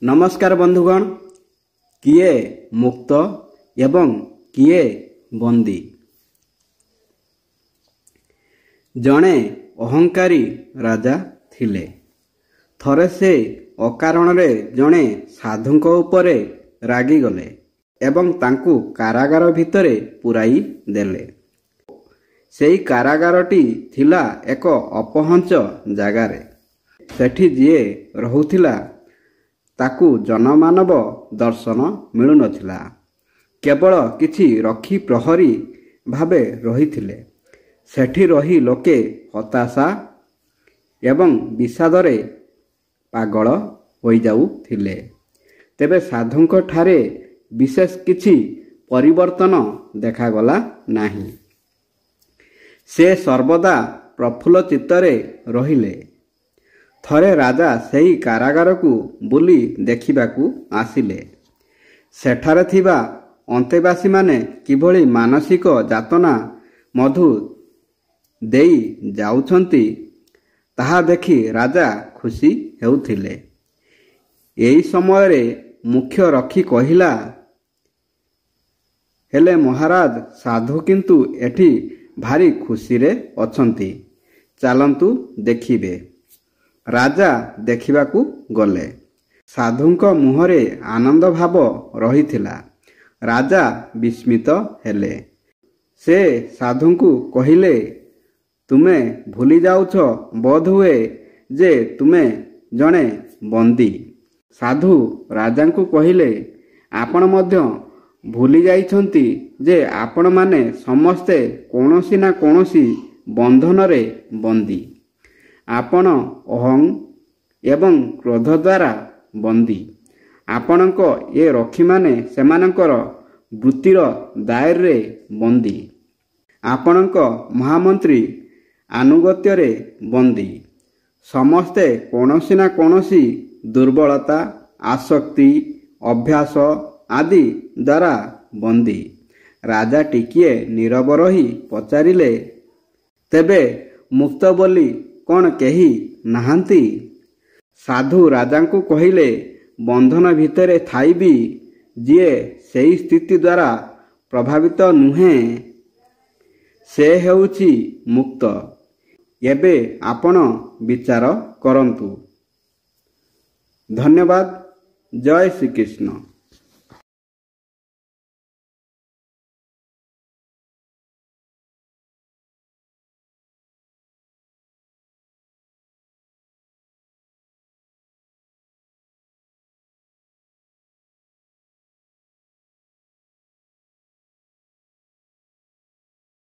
नमस्कार बंधुगण, किए मुक्त एवं किए बंदी। जणे अहंकारी राजा थिले। थरे से अकारणरे जणे साधुंक उपरे रागी गले एवं तांकु कारागार भितरे पुराई देले। सेई कारागारटी थिला एक अपहंच जागारे। सेठी जिए रहुथिला ताकु जनमानव दर्शन मिलु नथिला। केवल किछि रखी प्रहरी भावे रहिथिले। सेठी रही लोके हताशा एवं विषादरे पागल होई जाउथिले। तेबे साधुंक ठारे विशेष किछि परिवर्तन देखागला नाही। से सर्वदा प्रफुल्ल चित्तरे रहिले। थरे राजा सेई कारागारकु बुली देखिबाकु आसिले। सेठारे थिबा अंतेवासी माने किभଳି मानसिक जातना मधु देई जाउछंती ताहा देखि राजा खुशी हेउथिले। एई समयरे मुख्य रखी कहिला, हेले महाराज, साधु किंतु एठी भारी खुशी रे अछंती, चालंतु देखिबे। राजा देखिबाकू गले। साधुंक मुहरे आनंद भाव रहिथिला। राजा विस्मित हेले। से साधुंकु कहिले, तुमे भूली जाउछ बोध हुए जे तुमे जणे बंदी। साधु राजांकु कहिले, आपण मध्य भूली जाइछंती जे आपण माने समस्ते कोनोसी ना कोनोसी बंधनरे बंदी। आपण अहं एवं क्रोध द्वारा बंदी। आपणक ए रखी माने सेमानकर वृत्तिर दायर रे बंदी। आपणक महामंत्री आनुगत्यरे बंदी। समस्ते कोनोसी ना कोनोसी दुर्बलता, आसक्ति, अभ्यास आदि द्वारा बंदी। राजा टिकिए नीरव रही पचारिले, तेबे मुक्त बोली कौन केही नाहांती? साधु राजांकु कहिले, बंधन भितरे थाई भी जिए सेई स्थिति द्वारा प्रभावित नुहे, से हेउछि मुक्त। एबे आपण विचार करंतु। धन्यवाद। जय श्री कृष्ण।